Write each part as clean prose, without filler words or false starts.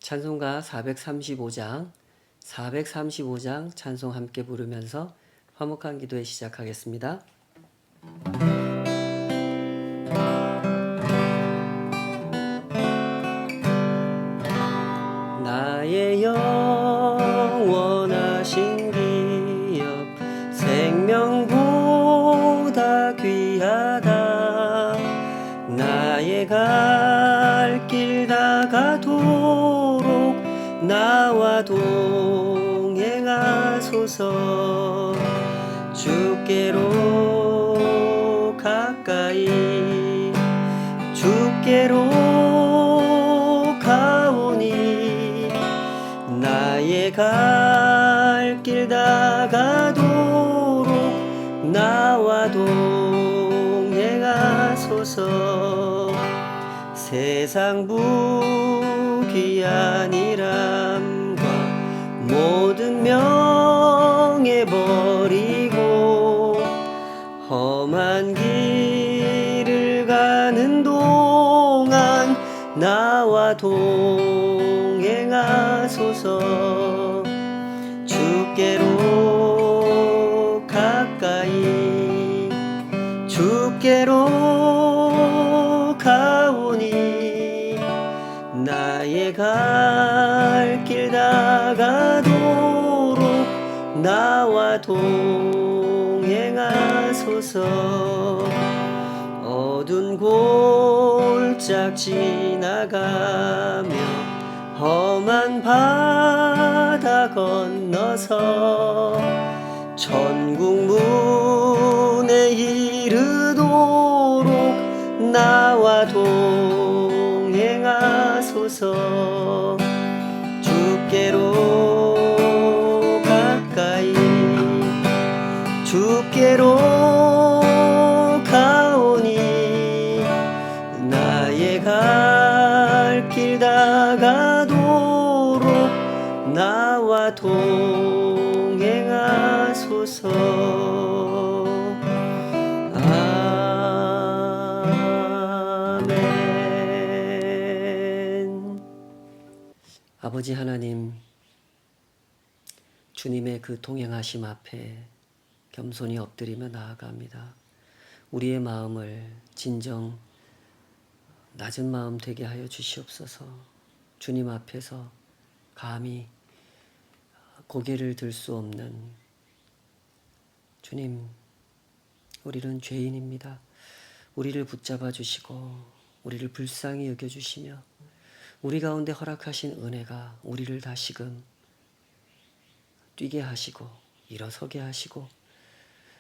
찬송가 435장 찬송 함께 부르면서 화목한 기도회 시작하겠습니다. 나의 영원하신 기업 생명보다 귀하다. 나의 갈 길 다가도록 나와 동행하소서. 주께로 가까이 주께로 가오니 나의 갈 길 다가도록 나와 동행하소서. 세상 부귀한 일함과 모든 명예 버리고 험한 길을 가는 동안 나와 동행하소서. 주께로 가까이 주께로 가오니 나의 갈 길 다가도록 나와 동행하소서. 어두운 골짝 지나가며 험한 바다 건너서 천국 문에 이르도록 나와 동행하소서. 주께로 가까이 주께로 가오니 나의 갈 길 다가도록 나와 동행하소서. 아멘. 아버지 하나님, 주님의 그 동행하심 앞에 겸손히 엎드리며 나아갑니다. 우리의 마음을 진정 낮은 마음 되게 하여 주시옵소서. 주님 앞에서 감히 고개를 들 수 없는 주님, 우리는 죄인입니다. 우리를 붙잡아 주시고 우리를 불쌍히 여겨주시며 우리 가운데 허락하신 은혜가 우리를 다시금 뛰게 하시고 일어서게 하시고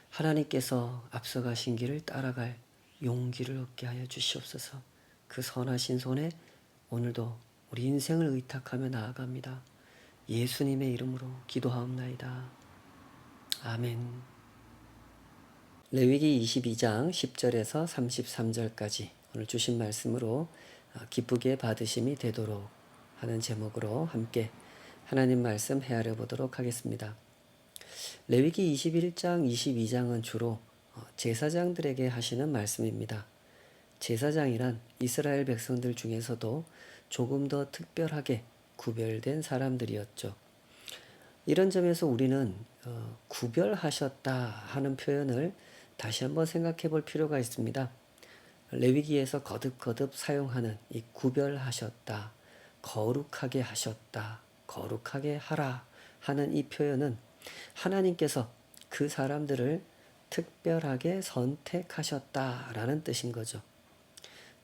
하나님께서 앞서가신 길을 따라갈 용기를 얻게 하여 주시옵소서. 그 선하신 손에 오늘도 우리 인생을 의탁하며 나아갑니다. 예수님의 이름으로 기도하옵나이다. 아멘. 레위기 22장 10절에서 33절까지 오늘 주신 말씀으로 기쁘게 받으심이 되도록 하는 제목으로 함께 하나님 말씀 헤아려 보도록 하겠습니다. 레위기 21장, 22장은 주로 제사장들에게 하시는 말씀입니다. 제사장이란 이스라엘 백성들 중에서도 조금 더 특별하게 구별된 사람들이었죠. 이런 점에서 우리는 구별하셨다 하는 표현을 다시 한번 생각해 볼 필요가 있습니다. 레위기에서 거듭거듭 사용하는 이 구별하셨다, 거룩하게 하셨다, 거룩하게 하라 하는 이 표현은 하나님께서 그 사람들을 특별하게 선택하셨다라는 뜻인 거죠.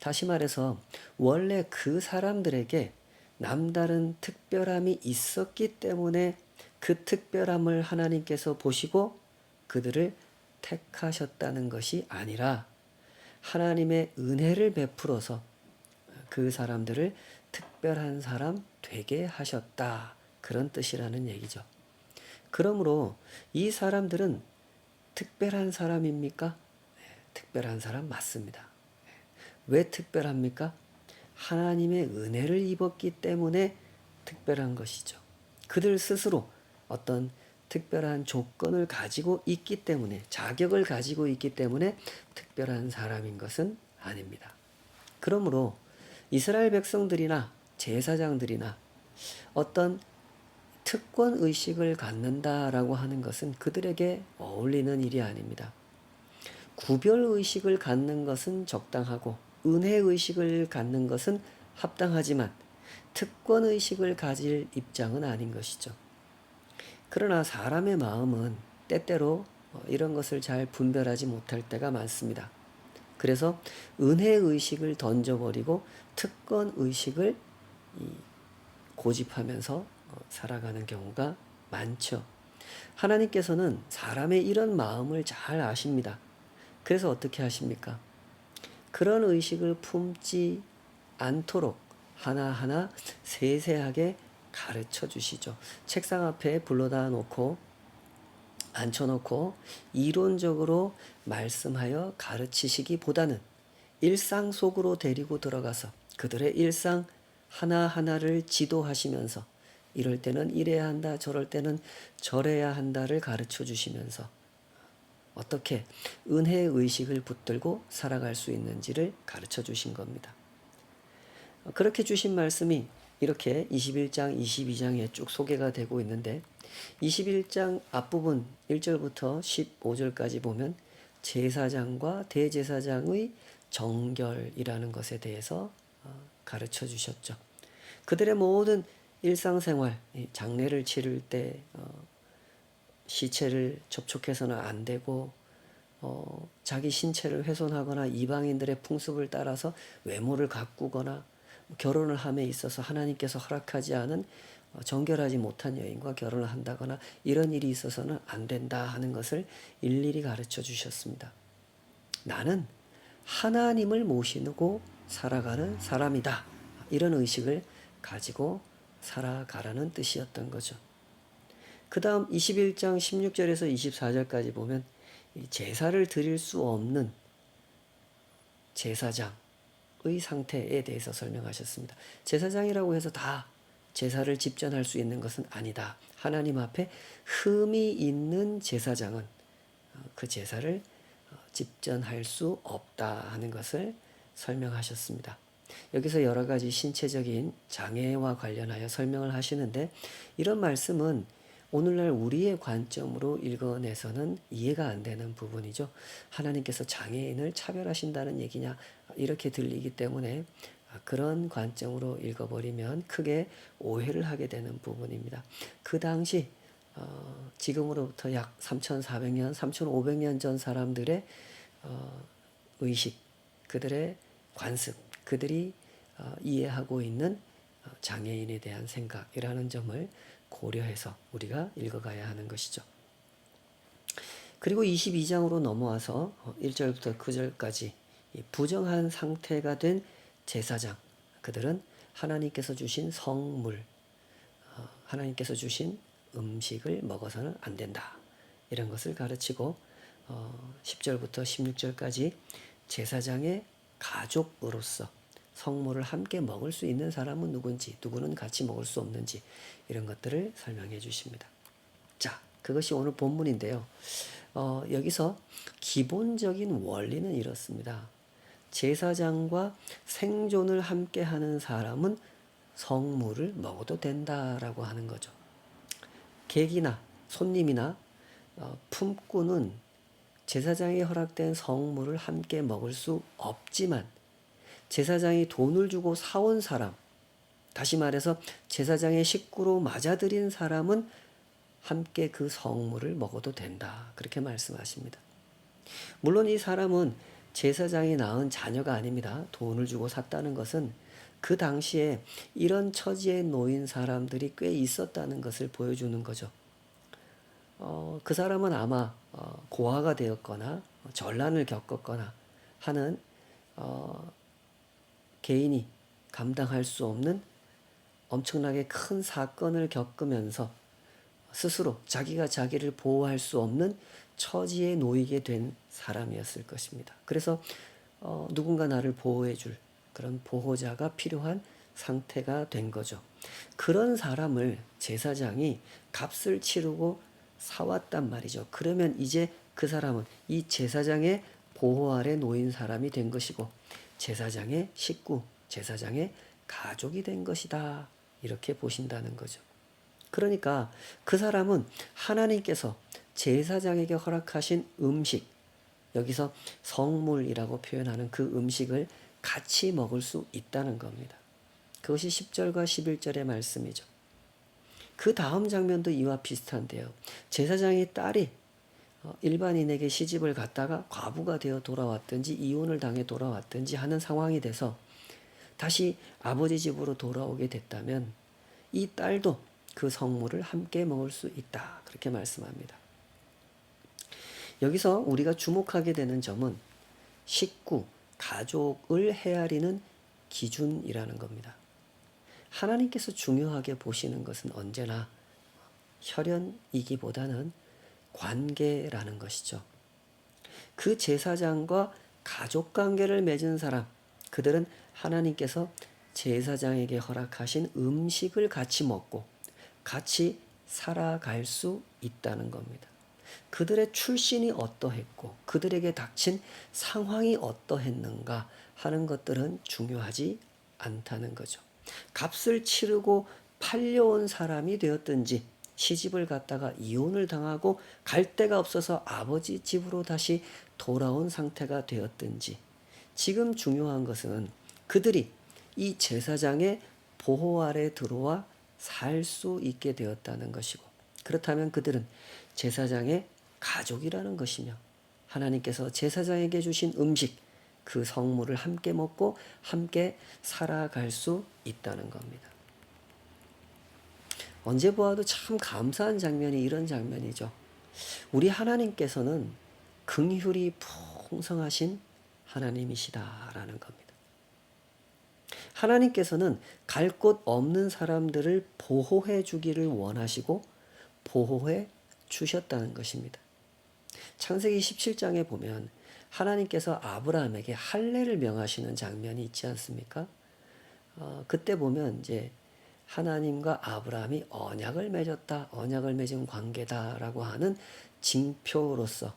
다시 말해서 원래 그 사람들에게 남다른 특별함이 있었기 때문에 그 특별함을 하나님께서 보시고 그들을 택하셨다는 것이 아니라 하나님의 은혜를 베풀어서 그 사람들을 특별한 사람 되게 하셨다. 그런 뜻이라는 얘기죠. 그러므로 이 사람들은 특별한 사람입니까? 특별한 사람 맞습니다. 왜 특별합니까? 하나님의 은혜를 입었기 때문에 특별한 것이죠. 그들 스스로 어떤 특별한 조건을 가지고 있기 때문에, 자격을 가지고 있기 때문에 특별한 사람인 것은 아닙니다. 그러므로 이스라엘 백성들이나 제사장들이나 어떤 특권 의식을 갖는다라고 하는 것은 그들에게 어울리는 일이 아닙니다. 구별 의식을 갖는 것은 적당하고 은혜 의식을 갖는 것은 합당하지만 특권 의식을 가질 입장은 아닌 것이죠. 그러나 사람의 마음은 때때로 이런 것을 잘 분별하지 못할 때가 많습니다. 그래서 은혜 의식을 던져버리고 특권 의식을 고집하면서 살아가는 경우가 많죠. 하나님께서는 사람의 이런 마음을 잘 아십니다. 그래서 어떻게 하십니까? 그런 의식을 품지 않도록 하나하나 세세하게 가르쳐 주시죠. 책상 앞에 불러다 놓고 앉혀놓고 이론적으로 말씀하여 가르치시기보다는 일상 속으로 데리고 들어가서 그들의 일상 하나하나를 지도하시면서 이럴 때는 이래야 한다, 저럴 때는 저래야 한다를 가르쳐 주시면서 어떻게 은혜의 의식을 붙들고 살아갈 수 있는지를 가르쳐 주신 겁니다. 그렇게 주신 말씀이 이렇게 21장, 22장에 쭉 소개가 되고 있는데 21장 앞부분 1절부터 15절까지 보면 제사장과 대제사장의 정결이라는 것에 대해서 가르쳐 주셨죠. 그들의 모든 일상생활, 장례를 치를 때 시체를 접촉해서는 안 되고 자기 신체를 훼손하거나 이방인들의 풍습을 따라서 외모를 가꾸거나 결혼을 함에 있어서 하나님께서 허락하지 않은 정결하지 못한 여인과 결혼을 한다거나 이런 일이 있어서는 안 된다 하는 것을 일일이 가르쳐 주셨습니다. 나는 하나님을 모시고 살아가는 사람이다. 이런 의식을 가지고 살아가라는 뜻이었던 거죠. 그 다음 21장 16절에서 24절까지 보면 제사를 드릴 수 없는 제사장의 상태에 대해서 설명하셨습니다. 제사장이라고 해서 다 제사를 집전할 수 있는 것은 아니다. 하나님 앞에 흠이 있는 제사장은 그 제사를 집전할 수 없다 하는 것을 설명하셨습니다. 여기서 여러 가지 신체적인 장애와 관련하여 설명을 하시는데 이런 말씀은 오늘날 우리의 관점으로 읽어내서는 이해가 안 되는 부분이죠. 하나님께서 장애인을 차별하신다는 얘기냐 이렇게 들리기 때문에 그런 관점으로 읽어버리면 크게 오해를 하게 되는 부분입니다. 그 당시 지금으로부터 약 3,400년, 3,500년 전 사람들의 의식, 그들의 관습, 그들이 이해하고 있는 장애인에 대한 생각이라는 점을 고려해서 우리가 읽어가야 하는 것이죠. 그리고 22장으로 넘어와서 1절부터 9절까지 부정한 상태가 된 제사장, 그들은 하나님께서 주신 성물, 하나님께서 주신 음식을 먹어서는 안 된다. 이런 것을 가르치고 10절부터 16절까지 제사장의 가족으로서 성물을 함께 먹을 수 있는 사람은 누군지, 누구는 같이 먹을 수 없는지 이런 것들을 설명해 주십니다. 자, 그것이 오늘 본문인데요. 여기서 기본적인 원리는 이렇습니다. 제사장과 생존을 함께 하는 사람은 성물을 먹어도 된다라고 하는 거죠. 객이나 손님이나 품꾼은 제사장이 허락된 성물을 함께 먹을 수 없지만 제사장이 돈을 주고 사온 사람, 다시 말해서 제사장의 식구로 맞아들인 사람은 함께 그 성물을 먹어도 된다. 그렇게 말씀하십니다. 물론 이 사람은 제사장이 낳은 자녀가 아닙니다. 돈을 주고 샀다는 것은 그 당시에 이런 처지에 놓인 사람들이 꽤 있었다는 것을 보여주는 거죠. 그 사람은 아마 고아가 되었거나 전란을 겪었거나 하는 개인이 감당할 수 없는 엄청나게 큰 사건을 겪으면서 스스로 자기가 자기를 보호할 수 없는 처지에 놓이게 된 사람이었을 것입니다. 그래서 누군가 나를 보호해 줄 그런 보호자가 필요한 상태가 된 거죠. 그런 사람을 제사장이 값을 치르고 사왔단 말이죠. 그러면 이제 그 사람은 이 제사장의 보호 아래 놓인 사람이 된 것이고 제사장의 식구, 제사장의 가족이 된 것이다. 이렇게 보신다는 거죠. 그러니까 그 사람은 하나님께서 제사장에게 허락하신 음식, 여기서 성물이라고 표현하는 그 음식을 같이 먹을 수 있다는 겁니다. 그것이 10절과 11절의 말씀이죠. 그 다음 장면도 이와 비슷한데요. 제사장의 딸이 일반인에게 시집을 갔다가 과부가 되어 돌아왔든지 이혼을 당해 돌아왔든지 하는 상황이 돼서 다시 아버지 집으로 돌아오게 됐다면 이 딸도 그 성물을 함께 먹을 수 있다. 그렇게 말씀합니다. 여기서 우리가 주목하게 되는 점은 식구, 가족을 헤아리는 기준이라는 겁니다. 하나님께서 중요하게 보시는 것은 언제나 혈연이기보다는 관계라는 것이죠. 그 제사장과 가족 관계를 맺은 사람, 그들은 하나님께서 제사장에게 허락하신 음식을 같이 먹고 같이 살아갈 수 있다는 겁니다. 그들의 출신이 어떠했고 그들에게 닥친 상황이 어떠했는가 하는 것들은 중요하지 않다는 거죠. 값을 치르고 팔려온 사람이 되었든지 시집을 갔다가 이혼을 당하고 갈 데가 없어서 아버지 집으로 다시 돌아온 상태가 되었든지 지금 중요한 것은 그들이 이 제사장의 보호 아래 들어와 살 수 있게 되었다는 것이고 그렇다면 그들은 제사장의 가족이라는 것이며 하나님께서 제사장에게 주신 음식 그 성물을 함께 먹고 함께 살아갈 수 있다는 겁니다. 언제 보아도 참 감사한 장면이 이런 장면이죠. 우리 하나님께서는 긍휼이 풍성하신 하나님이시다라는 겁니다. 하나님께서는 갈 곳 없는 사람들을 보호해 주기를 원하시고 보호해 주셨다는 것입니다. 창세기 17장에 보면 하나님께서 아브라함에게 할례를 명하시는 장면이 있지 않습니까? 그때 보면 이제 하나님과 아브라함이 언약을 맺었다, 언약을 맺은 관계다라고 하는 징표로서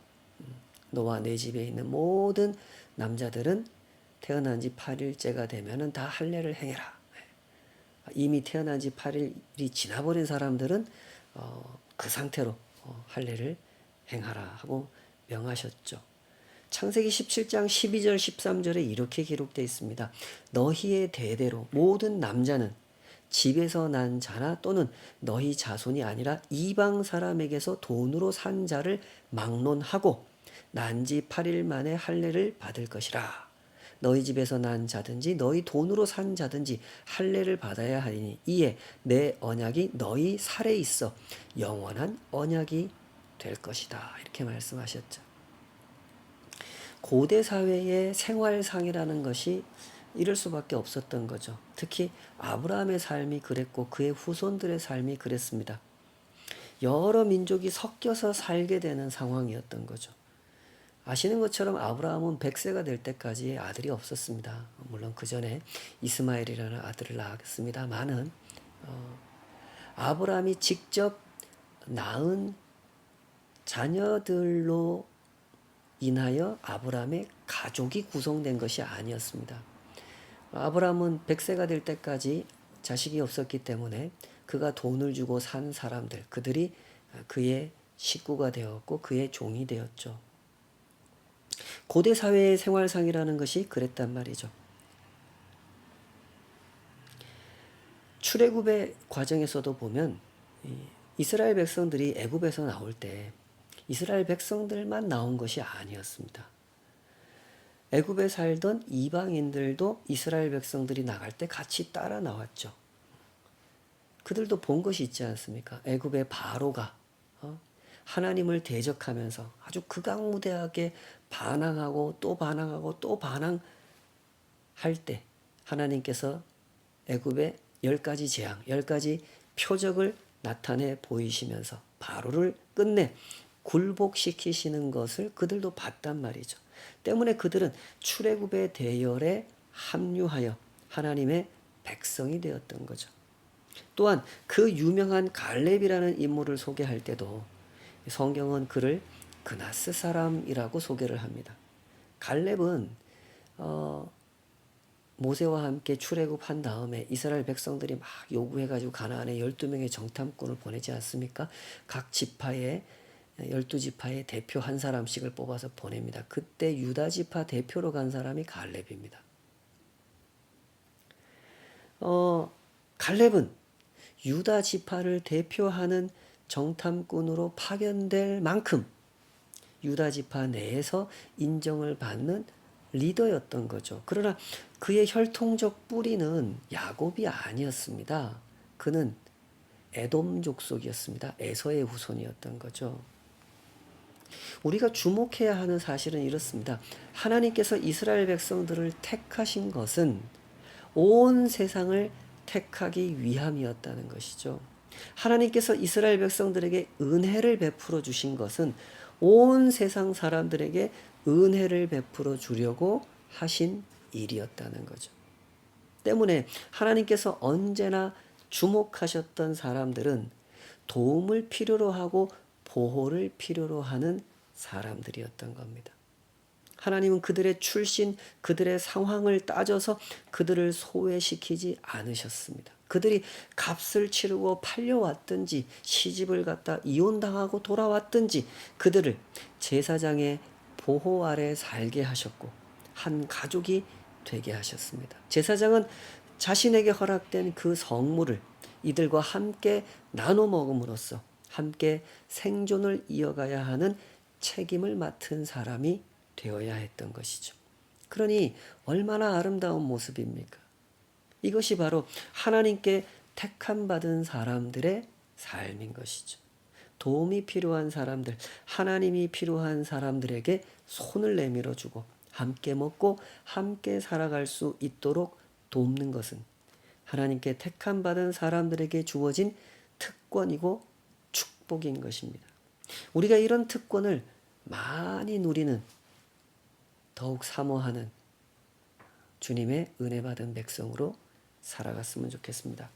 너와 내 집에 있는 모든 남자들은 태어난 지 8일째가 되면은 다 할례를 행해라. 이미 태어난 지 8일이 지나버린 사람들은 그 상태로 할례를 행하라 하고 명하셨죠. 창세기 17장 12절 13절에 이렇게 기록되어 있습니다. 너희의 대대로 모든 남자는 집에서 난 자나 또는 너희 자손이 아니라 이방 사람에게서 돈으로 산 자를 막론하고 난 지 8일 만에 할례를 받을 것이라. 너희 집에서 난 자든지 너희 돈으로 산 자든지 할례를 받아야 하리니 이에 내 언약이 너희 살에 있어 영원한 언약이 될 것이다. 이렇게 말씀하셨죠. 고대 사회의 생활상이라는 것이 이럴 수밖에 없었던 거죠. 특히 아브라함의 삶이 그랬고 그의 후손들의 삶이 그랬습니다. 여러 민족이 섞여서 살게 되는 상황이었던 거죠. 아시는 것처럼 아브라함은 100세가 될 때까지 아들이 없었습니다. 물론 그 전에 이스마엘이라는 아들을 낳았습니다만은 아브라함이 직접 낳은 자녀들로 인하여 아브라함의 가족이 구성된 것이 아니었습니다. 아브라함은 100세가 될 때까지 자식이 없었기 때문에 그가 돈을 주고 산 사람들, 그들이 그의 식구가 되었고 그의 종이 되었죠. 고대 사회의 생활상이라는 것이 그랬단 말이죠. 출애굽의 과정에서도 보면 이스라엘 백성들이 애굽에서 나올 때 이스라엘 백성들만 나온 것이 아니었습니다. 애굽에 살던 이방인들도 이스라엘 백성들이 나갈 때 같이 따라 나왔죠. 그들도 본 것이 있지 않습니까? 애굽의 바로가 하나님을 대적하면서 아주 극악무대하게 반항하고 또 반항하고 또 반항할 때 하나님께서 애굽의 10가지 재앙, 10가지 표적을 나타내 보이시면서 바로를 끝내 굴복시키시는 것을 그들도 봤단 말이죠. 때문에 그들은 출애굽의 대열에 합류하여 하나님의 백성이 되었던 거죠. 또한 그 유명한 갈렙이라는 인물을 소개할 때도 성경은 그를 그나스 사람이라고 소개를 합니다. 갈렙은 모세와 함께 출애굽한 다음에 이스라엘 백성들이 막 요구해가지고 가나안에 12명의 정탐꾼을 보내지 않습니까? 각 지파에 12지파의 대표 한 사람씩을 뽑아서 보냅니다. 그때 유다 지파 대표로 간 사람이 갈렙입니다. 갈렙은 유다 지파를 대표하는 정탐꾼으로 파견될 만큼 유다 지파 내에서 인정을 받는 리더였던 거죠. 그러나 그의 혈통적 뿌리는 야곱이 아니었습니다. 그는 에돔 족속이었습니다. 에서의 후손이었던 거죠. 우리가 주목해야 하는 사실은 이렇습니다. 하나님께서 이스라엘 백성들을 택하신 것은 온 세상을 택하기 위함이었다는 것이죠. 하나님께서 이스라엘 백성들에게 은혜를 베풀어 주신 것은 온 세상 사람들에게 은혜를 베풀어 주려고 하신 일이었다는 거죠. 때문에 하나님께서 언제나 주목하셨던 사람들은 도움을 필요로 하고 보호를 필요로 하는 사람들이었던 겁니다. 하나님은 그들의 출신, 그들의 상황을 따져서 그들을 소외시키지 않으셨습니다. 그들이 값을 치르고 팔려왔든지 시집을 갔다 이혼당하고 돌아왔든지 그들을 제사장의 보호 아래 살게 하셨고 한 가족이 되게 하셨습니다. 제사장은 자신에게 허락된 그 성물을 이들과 함께 나눠 먹음으로써 함께 생존을 이어가야 하는 책임을 맡은 사람이 되어야 했던 것이죠. 그러니 얼마나 아름다운 모습입니까? 이것이 바로 하나님께 택함 받은 사람들의 삶인 것이죠. 도움이 필요한 사람들, 하나님이 필요한 사람들에게 손을 내밀어 주고 함께 먹고 함께 살아갈 수 있도록 돕는 것은 하나님께 택함 받은 사람들에게 주어진 특권이고 축복인 것입니다. 우리가 이런 특권을 많이 누리는 더욱 사모하는 주님의 은혜 받은 백성으로 살아갔으면 좋겠습니다.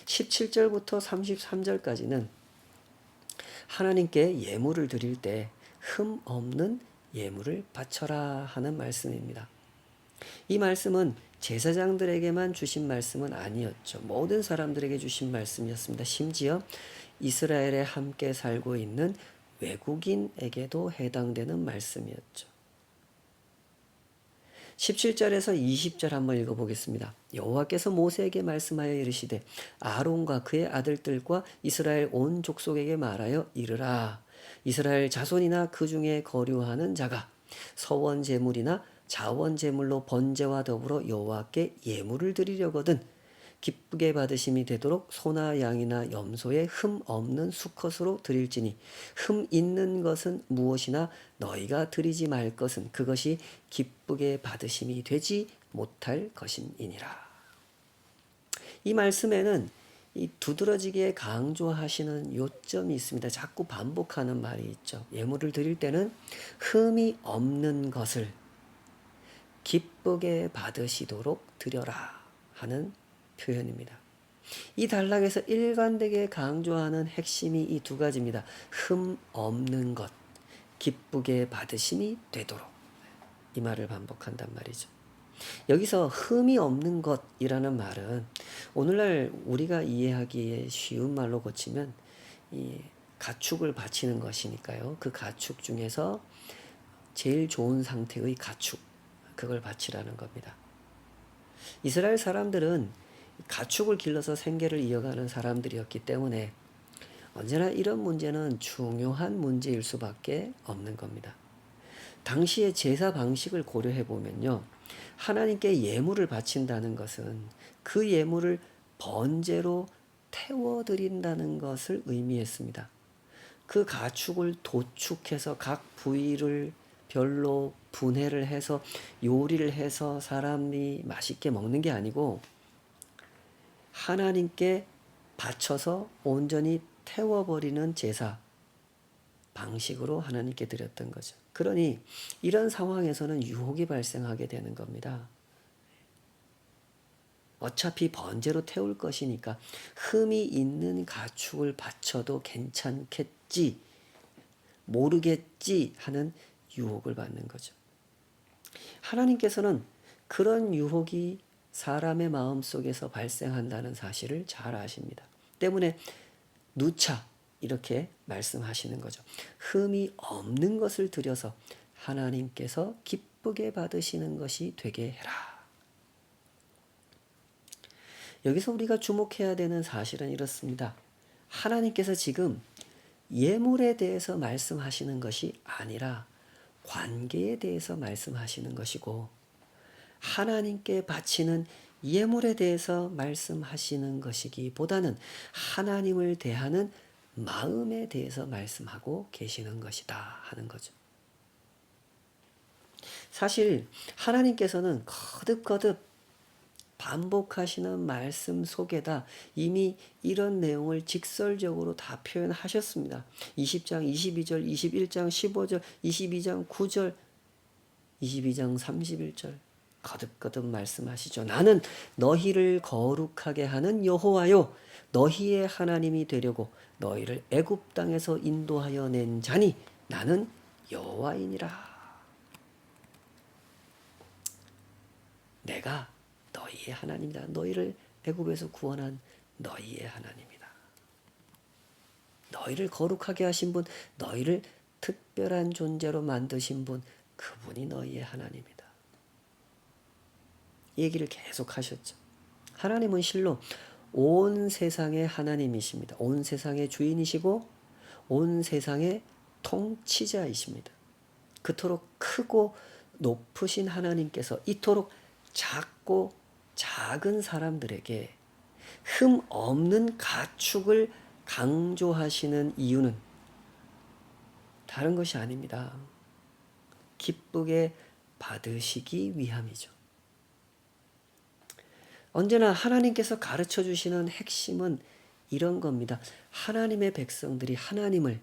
17절부터 33절까지는 하나님께 예물을 드릴 때 흠 없는 예물을 바쳐라 하는 말씀입니다. 이 말씀은 제사장들에게만 주신 말씀은 아니었죠. 모든 사람들에게 주신 말씀이었습니다. 심지어 이스라엘에 함께 살고 있는 외국인에게도 해당되는 말씀이었죠. 17절에서 20절 한번 읽어보겠습니다. 여호와께서 모세에게 말씀하여 이르시되 아론과 그의 아들들과 이스라엘 온 족속에게 말하여 이르라. 이스라엘 자손이나 그 중에 거류하는 자가 서원 제물이나 자원 제물로 번제와 더불어 여호와께 예물을 드리려거든 기쁘게 받으심이 되도록 소나 양이나 염소의 흠 없는 수컷으로 드릴지니 흠 있는 것은 무엇이나 너희가 드리지 말 것은 그것이 기쁘게 받으심이 되지 못할 것이니라. 이 말씀에는 이 두드러지게 강조하시는 요점이 있습니다. 자꾸 반복하는 말이 있죠. 예물을 드릴 때는 흠이 없는 것을 기쁘게 받으시도록 드려라 하는 표현입니다. 이 단락에서 일관되게 강조하는 핵심이 이 두 가지입니다. 흠 없는 것, 기쁘게 받으심이 되도록. 이 말을 반복한단 말이죠. 여기서 흠이 없는 것이라는 말은 오늘날 우리가 이해하기에 쉬운 말로 고치면 이 가축을 바치는 것이니까요. 그 가축 중에서 제일 좋은 상태의 가축, 그걸 바치라는 겁니다. 이스라엘 사람들은 가축을 길러서 생계를 이어가는 사람들이었기 때문에 언제나 이런 문제는 중요한 문제일 수밖에 없는 겁니다. 당시의 제사 방식을 고려해 보면요. 하나님께 예물을 바친다는 것은 그 예물을 번제로 태워드린다는 것을 의미했습니다. 그 가축을 도축해서 각 부위를 별로 분해를 해서 요리를 해서 사람이 맛있게 먹는 게 아니고 하나님께 바쳐서 온전히 태워버리는 제사 방식으로 하나님께 드렸던 거죠. 그러니 이런 상황에서는 유혹이 발생하게 되는 겁니다. 어차피 번제로 태울 것이니까 흠이 있는 가축을 바쳐도 괜찮겠지, 모르겠지 하는 유혹을 받는 거죠. 하나님께서는 그런 유혹이 사람의 마음 속에서 발생한다는 사실을 잘 아십니다. 때문에 누차 이렇게 말씀하시는 거죠. 흠이 없는 것을 들여서 하나님께서 기쁘게 받으시는 것이 되게 해라. 여기서 우리가 주목해야 되는 사실은 이렇습니다. 하나님께서 지금 예물에 대해서 말씀하시는 것이 아니라 관계에 대해서 말씀하시는 것이고, 하나님께 바치는 예물에 대해서 말씀하시는 것이기보다는 하나님을 대하는 마음에 대해서 말씀하고 계시는 것이다 하는 거죠. 사실 하나님께서는 거듭거듭 반복하시는 말씀 속에다 이미 이런 내용을 직설적으로 다 표현하셨습니다. 20장 22절, 21장 15절, 22장 9절, 22장 31절 거듭거듭 말씀하시죠. 나는 너희를 거룩하게 하는 여호와요 너희의 하나님이 되려고 너희를 애굽 땅에서 인도하여 낸 자니 나는 여호와이니라. 내가 너희의 하나님이다. 너희를 애굽에서 구원한 너희의 하나님이다. 너희를 거룩하게 하신 분, 너희를 특별한 존재로 만드신 분, 그분이 너희의 하나님이다. 얘기를 계속 하셨죠. 하나님은 실로 온 세상의 하나님이십니다. 온 세상의 주인이시고 온 세상의 통치자이십니다. 그토록 크고 높으신 하나님께서 이토록 작고 작은 사람들에게 흠 없는 가축을 강조하시는 이유는 다른 것이 아닙니다. 기쁘게 받으시기 위함이죠. 언제나 하나님께서 가르쳐 주시는 핵심은 이런 겁니다. 하나님의 백성들이 하나님을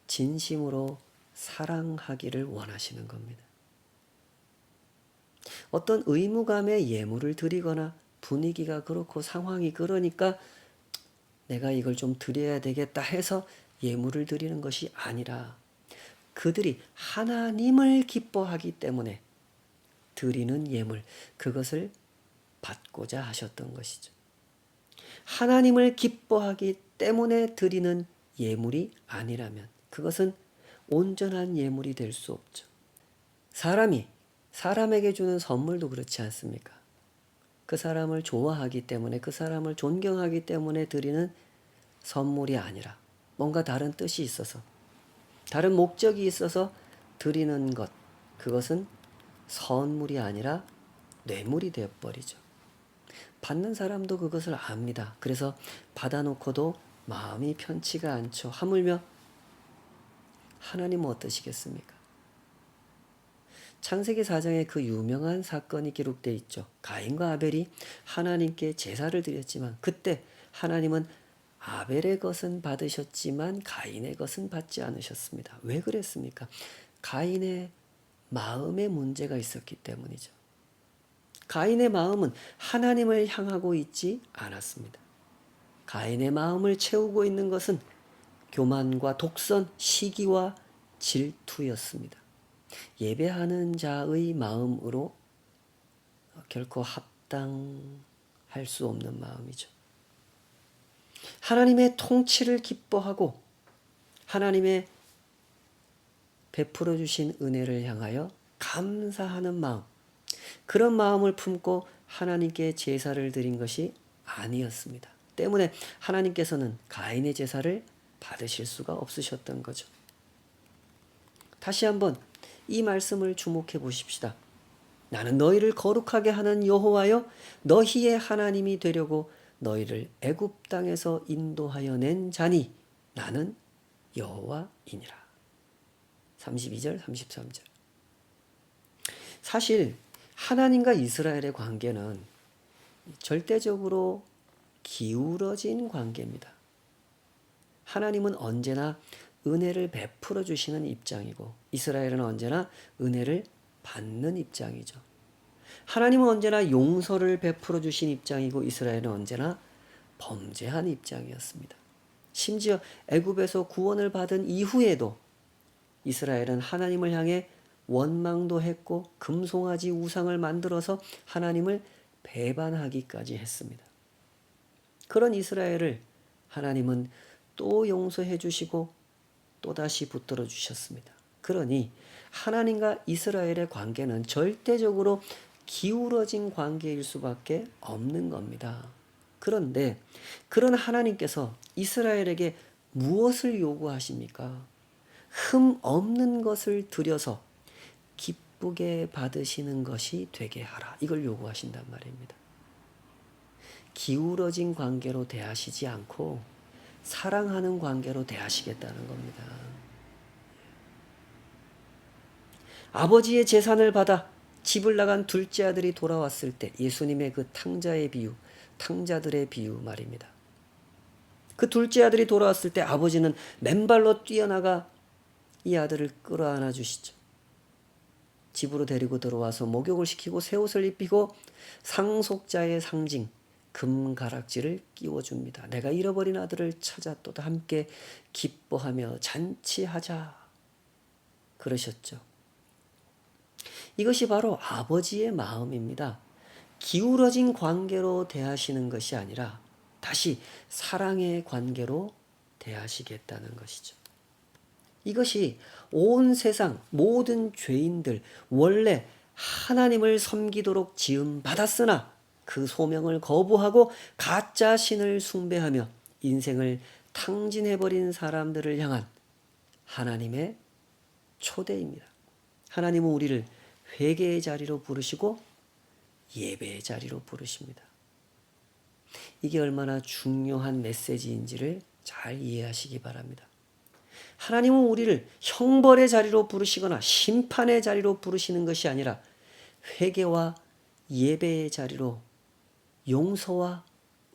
진심으로 사랑하기를 원하시는 겁니다. 어떤 의무감에 예물을 드리거나 분위기가 그렇고 상황이 그러니까 내가 이걸 좀 드려야 되겠다 해서 예물을 드리는 것이 아니라 그들이 하나님을 기뻐하기 때문에 드리는 예물, 그것을 받고자 하셨던 것이죠. 하나님을 기뻐하기 때문에 드리는 예물이 아니라면 그것은 온전한 예물이 될 수 없죠. 사람이 사람에게 주는 선물도 그렇지 않습니까? 그 사람을 좋아하기 때문에, 그 사람을 존경하기 때문에 드리는 선물이 아니라 뭔가 다른 뜻이 있어서, 다른 목적이 있어서 드리는 것, 그것은 선물이 아니라 뇌물이 되어버리죠. 받는 사람도 그것을 압니다. 그래서 받아놓고도 마음이 편치가 않죠. 하물며 하나님은 어떠시겠습니까? 창세기 4장에 그 유명한 사건이 기록되어 있죠. 가인과 아벨이 하나님께 제사를 드렸지만 그때 하나님은 아벨의 것은 받으셨지만 가인의 것은 받지 않으셨습니다. 왜 그랬습니까? 가인의 마음에 문제가 있었기 때문이죠. 가인의 마음은 하나님을 향하고 있지 않았습니다. 가인의 마음을 채우고 있는 것은 교만과 독선, 시기와 질투였습니다. 예배하는 자의 마음으로 결코 합당할 수 없는 마음이죠. 하나님의 통치를 기뻐하고 하나님의 베풀어 주신 은혜를 향하여 감사하는 마음, 그런 마음을 품고 하나님께 제사를 드린 것이 아니었습니다. 때문에 하나님께서는 가인의 제사를 받으실 수가 없으셨던 거죠. 다시 한번 이 말씀을 주목해 보십시다. 나는 너희를 거룩하게 하는 여호와여 너희의 하나님이 되려고 너희를 애굽 땅에서 인도하여 낸 자니 나는 여호와이니라. 32절 33절. 사실 하나님과 이스라엘의 관계는 절대적으로 기울어진 관계입니다. 하나님은 언제나 은혜를 베풀어 주시는 입장이고 이스라엘은 언제나 은혜를 받는 입장이죠. 하나님은 언제나 용서를 베풀어 주신 입장이고 이스라엘은 언제나 범죄한 입장이었습니다. 심지어 애굽에서 구원을 받은 이후에도 이스라엘은 하나님을 향해 원망도 했고 금송아지 우상을 만들어서 하나님을 배반하기까지 했습니다. 그런 이스라엘을 하나님은 또 용서해 주시고 또다시 붙들어 주셨습니다. 그러니 하나님과 이스라엘의 관계는 절대적으로 기울어진 관계일 수밖에 없는 겁니다. 그런데 그런 하나님께서 이스라엘에게 무엇을 요구하십니까? 흠 없는 것을 들여서 기쁘게 받으시는 것이 되게 하라. 이걸 요구하신단 말입니다. 기울어진 관계로 대하시지 않고 사랑하는 관계로 대하시겠다는 겁니다. 아버지의 재산을 받아 집을 나간 둘째 아들이 돌아왔을 때 예수님의 그 탕자의 비유, 탕자들의 비유 말입니다. 그 둘째 아들이 돌아왔을 때 아버지는 맨발로 뛰어나가 이 아들을 끌어안아 주시죠. 집으로 데리고 들어와서 목욕을 시키고 새 옷을 입히고 상속자의 상징 금가락지를 끼워줍니다. 내가 잃어버린 아들을 찾았도다. 함께 기뻐하며 잔치하자. 그러셨죠. 이것이 바로 아버지의 마음입니다. 기울어진 관계로 대하시는 것이 아니라 다시 사랑의 관계로 대하시겠다는 것이죠. 이것이 온 세상 모든 죄인들 원래 하나님을 섬기도록 지음 받았으나 그 소명을 거부하고 가짜 신을 숭배하며 인생을 탕진해버린 사람들을 향한 하나님의 초대입니다. 하나님은 우리를 회개의 자리로 부르시고 예배의 자리로 부르십니다. 이게 얼마나 중요한 메시지인지를 잘 이해하시기 바랍니다. 하나님은 우리를 형벌의 자리로 부르시거나 심판의 자리로 부르시는 것이 아니라 회개와 예배의 자리로, 용서와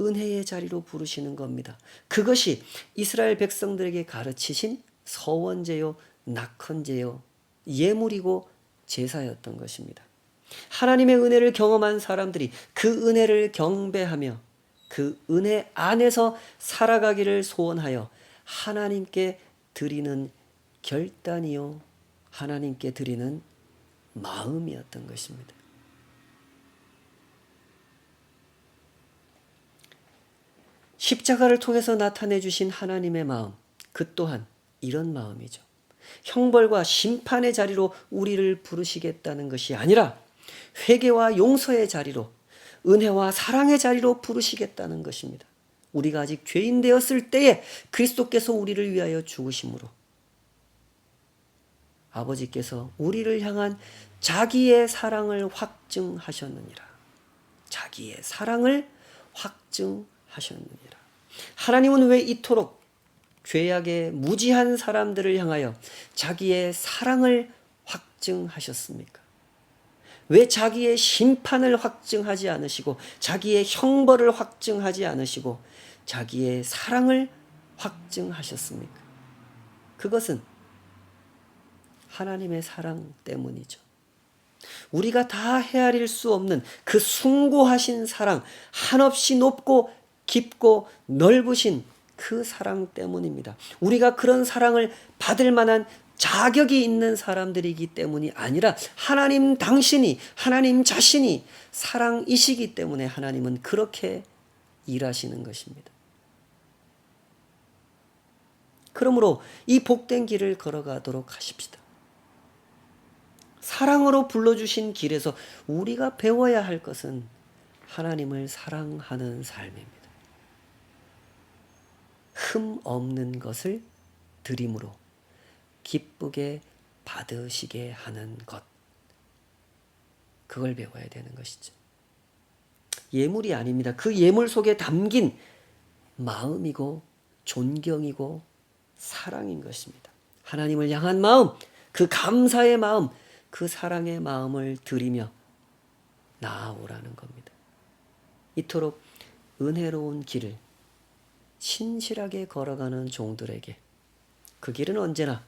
은혜의 자리로 부르시는 겁니다. 그것이 이스라엘 백성들에게 가르치신 서원제요, 낙헌제요, 예물이고 제사였던 것입니다. 하나님의 은혜를 경험한 사람들이 그 은혜를 경배하며 그 은혜 안에서 살아가기를 소원하여 하나님께 드리는 결단이요, 하나님께 드리는 마음이었던 것입니다. 십자가를 통해서 나타내 주신 하나님의 마음, 그 또한 이런 마음이죠. 형벌과 심판의 자리로 우리를 부르시겠다는 것이 아니라 회개와 용서의 자리로, 은혜와 사랑의 자리로 부르시겠다는 것입니다. 우리가 아직 죄인 되었을 때에 그리스도께서 우리를 위하여 죽으심으로 아버지께서 우리를 향한 자기의 사랑을 확증하셨느니라. 자기의 사랑을 확증하셨느니라. 하나님은 왜 이토록 죄악의 무지한 사람들을 향하여 자기의 사랑을 확증하셨습니까? 왜 자기의 심판을 확증하지 않으시고 자기의 형벌을 확증하지 않으시고 자기의 사랑을 확증하셨습니까? 그것은 하나님의 사랑 때문이죠. 우리가 다 헤아릴 수 없는 그 숭고하신 사랑, 한없이 높고 깊고 넓으신 그 사랑 때문입니다. 우리가 그런 사랑을 받을 만한 자격이 있는 사람들이기 때문이 아니라 하나님 당신이, 하나님 자신이 사랑이시기 때문에 하나님은 그렇게 일하시는 것입니다. 그러므로 이 복된 길을 걸어가도록 하십시다. 사랑으로 불러주신 길에서 우리가 배워야 할 것은 하나님을 사랑하는 삶입니다. 흠 없는 것을 드림으로 기쁘게 받으시게 하는 것. 그걸 배워야 되는 것이죠. 예물이 아닙니다. 그 예물 속에 담긴 마음이고 존경이고 사랑인 것입니다. 하나님을 향한 마음, 그 감사의 마음, 그 사랑의 마음을 드리며 나아오라는 겁니다. 이토록 은혜로운 길을 신실하게 걸어가는 종들에게 그 길은 언제나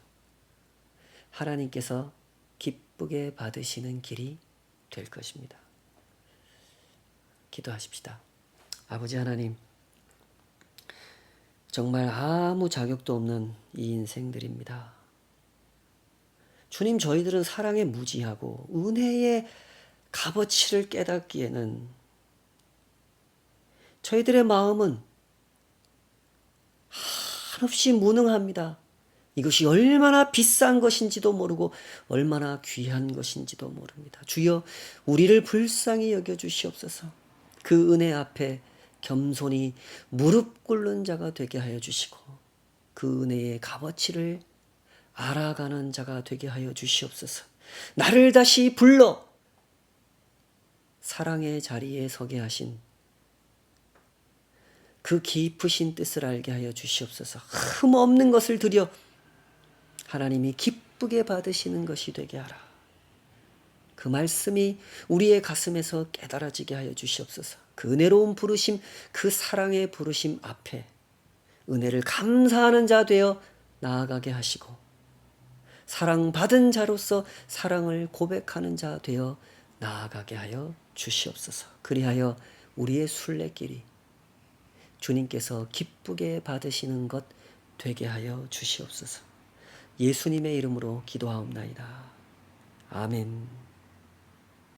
하나님께서 기쁘게 받으시는 길이 될 것입니다. 기도하십시다. 아버지 하나님, 정말 아무 자격도 없는 이 인생들입니다. 주님, 저희들은 사랑에 무지하고 은혜의 값어치를 깨닫기에는 저희들의 마음은 한없이 무능합니다. 이것이 얼마나 비싼 것인지도 모르고 얼마나 귀한 것인지도 모릅니다. 주여, 우리를 불쌍히 여겨 주시옵소서. 그 은혜 앞에 겸손히 무릎 꿇는 자가 되게 하여 주시고 그 은혜의 값어치를 알아가는 자가 되게 하여 주시옵소서. 나를 다시 불러 사랑의 자리에 서게 하신 그 깊으신 뜻을 알게 하여 주시옵소서. 흠 없는 것을 드려 하나님이 기쁘게 받으시는 것이 되게 하라. 그 말씀이 우리의 가슴에서 깨달아지게 하여 주시옵소서. 그 은혜로운 부르심, 그 사랑의 부르심 앞에 은혜를 감사하는 자 되어 나아가게 하시고 사랑받은 자로서 사랑을 고백하는 자 되어 나아가게 하여 주시옵소서. 그리하여 우리의 순례길이 주님께서 기쁘게 받으시는 것 되게 하여 주시옵소서. 예수님의 이름으로 기도하옵나이다. 아멘.